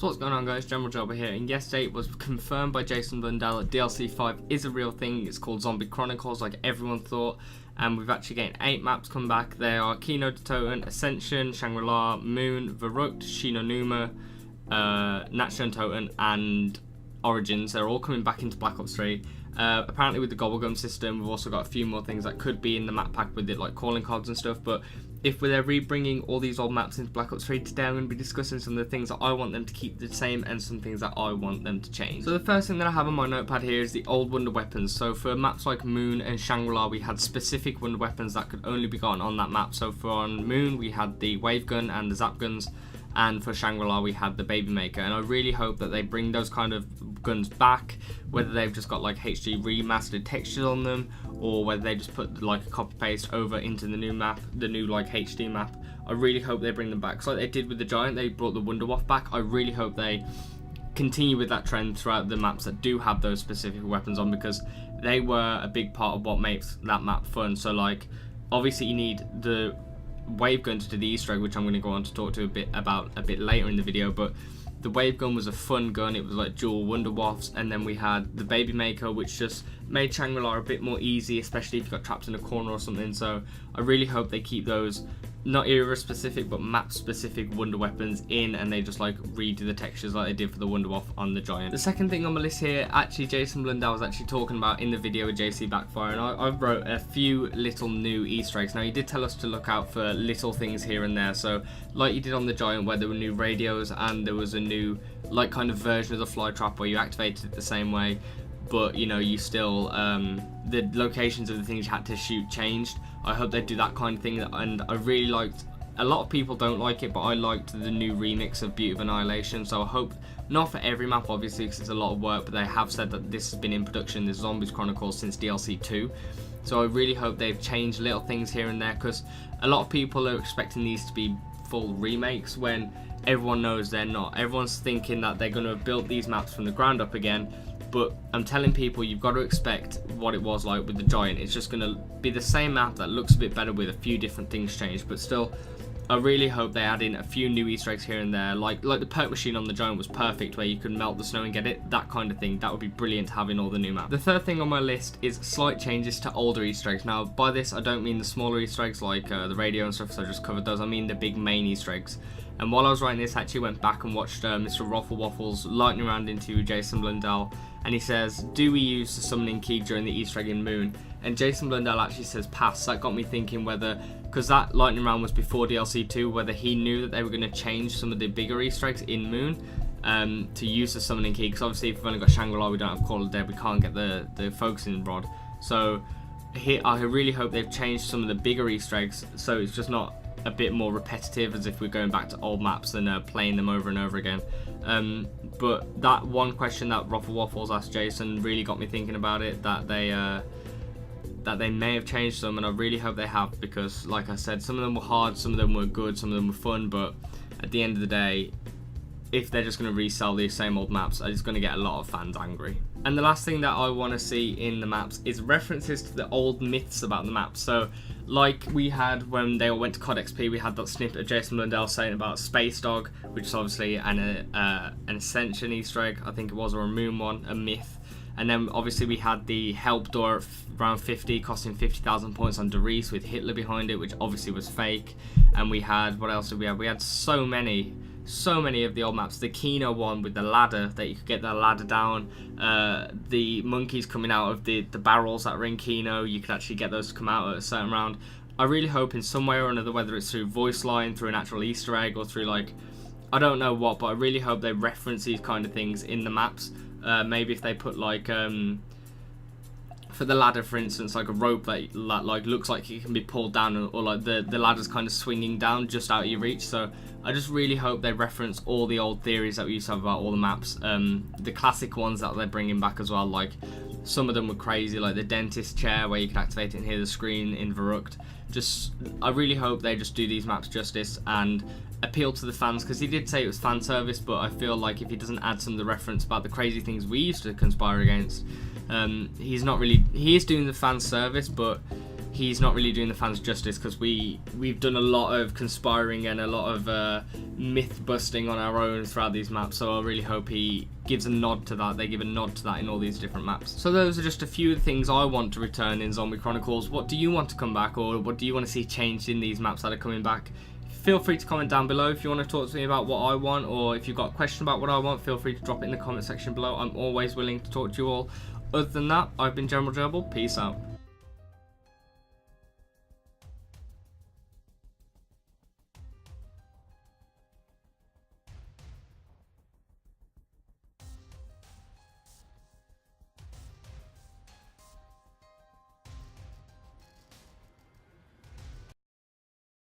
So what's going on, guys? GeneralGerbil here, and yesterday it was confirmed by Jason Blundell that DLC 5 is a real thing. It's called Zombie Chronicles, like everyone thought, and we've actually getting 8 maps come back. They are Kino de Toten, Ascension, Shangri-La, Moon, Verrucht, Shinonuma, Natsun Toten, and Origins. They're all coming back into Black Ops 3. Apparently with the Gobblegum system, we've also got a few more things that could be in the map pack with it, like calling cards and stuff, but if they're re-bringing all these old maps into Black Ops 3, today I'm going to be discussing some of the things that I want them to keep the same and some things that I want them to change. So the first thing that I have on my notepad here is the old wonder weapons. So for maps like Moon and Shangri-La, we had specific wonder weapons that could only be gotten on that map. So for on Moon, we had the wave gun and the zap guns, and for Shangri-La we had the baby maker, and I really hope that they bring those kind of guns back, whether they've just got like HD remastered textures on them, or whether they just put like a copy paste over into the new map, the new like HD map. I really hope they bring them back. So like they did with the Giant, they brought the Wunderwaffe back. I really hope they continue with that trend throughout the maps that do have those specific weapons on, because they were a big part of what makes that map fun. So like obviously you need the wave gun to do the Easter egg, which I'm going to go on to talk to a bit later in the video, but the wave gun was a fun gun. It was like dual Wunderwaffes, and then we had the baby maker, which just made Shangri-La a bit more easy, especially if you got trapped in a corner or something. So I really hope they keep those not era specific but map specific wonder weapons in, and they just like redo the textures like they did for the Wunderwaffe on the Giant. The second thing on my list here, actually Jason Blundell was actually talking about in the video with JC Backfire, and I wrote a few little new Easter eggs. Now he did tell us to look out for little things here and there, so like you did on the Giant where there were new radios, and there was a new like kind of version of the fly trap where you activated it the same way, but you know, you still the locations of the things you had to shoot changed. I hope they do that kind of thing, and I really liked, a lot of people don't like it, but I liked the new remix of Beauty of Annihilation. So I hope, not for every map obviously because it's a lot of work, but they have said that this has been in production, this Zombies Chronicles, since DLC 2. So I really hope they've changed little things here and there, because a lot of people are expecting these to be full remakes when everyone knows they're not. Everyone's thinking that they're going to build these maps from the ground up again, but I'm telling people you've got to expect what it was like with the Giant. It's just going to be the same map that looks a bit better with a few different things changed, but still I really hope they add in a few new Easter eggs here and there, like the perk machine on the Giant was perfect, where you could melt the snow and get it, that kind of thing. That would be brilliant to have in all the new maps. The third thing on my list is slight changes to older Easter eggs. Now by this I don't mean the smaller Easter eggs like the radio and stuff, so I just covered those. I mean the big main Easter eggs. And while I was writing this, I actually went back and watched Mr. Raffle Waffles lightning round into Jason Blundell, and he says, do we use the summoning key during the Easter egg in Moon? And Jason Blundell actually says pass. That got me thinking whether, because that lightning round was before DLC 2, whether he knew that they were going to change some of the bigger Easter eggs in Moon to use the summoning key, because obviously if we've only got Shangri-La, we don't have Call of the Dead, we can't get the focusing rod. So I really hope they've changed some of the bigger Easter eggs, so it's just not a bit more repetitive as if we're going back to old maps and playing them over and over again. But that one question that Raffle Waffles asked Jason really got me thinking about it, that they may have changed some, and I really hope they have, because like I said, some of them were hard, some of them were good, some of them were fun, but at the end of the day, if they're just going to resell these same old maps, it's going to get a lot of fans angry. And the last thing that I want to see in the maps is references to the old myths about the maps. So like we had when they all went to COD XP, we had that snippet of Jason Blundell saying about Space Dog, which is obviously an Ascension Easter egg, I think it was, or a Moon one, a myth. And then obviously we had the help door at round 50 costing 50,000 points on Derice with Hitler behind it, which obviously was fake. And we had, what else did we have? We had so many of the old maps. The Kino one with the ladder, that you could get that ladder down, the monkeys coming out of the barrels that were in Kino, you could actually get those to come out at a certain round. I really hope in some way or another, whether it's through voice line, through an actual Easter egg, or through like, I don't know what, but I really hope they reference these kind of things in the maps. Maybe if they put like for the ladder, for instance, like a rope that like looks like it can be pulled down, or like the ladder's kind of swinging down just out of your reach. So I just really hope they reference all the old theories that we used to have about all the maps, the classic ones that they're bringing back as well. Like some of them were crazy, like the dentist chair where you could activate it and hear the screen in Verrucht. I really hope they just do these maps justice and appeal to the fans, because he did say it was fan service, but I feel like if he doesn't add some of the reference about the crazy things we used to conspire against, he is doing the fan service, but he's not really doing the fans justice, because we've done a lot of conspiring and a lot of myth busting on our own throughout these maps, so I really hope he gives a nod to that. They give a nod to that in all these different maps. So those are just a few things I want to return in Zombie Chronicles. What do you want to come back, or what do you want to see changed in these maps that are coming back? Feel free to comment down below if you want to talk to me about what I want, or if you've got a question about what I want, feel free to drop it in the comment section below. I'm always willing to talk to you all. Other than that, I've been GeneralGerbil. Peace out.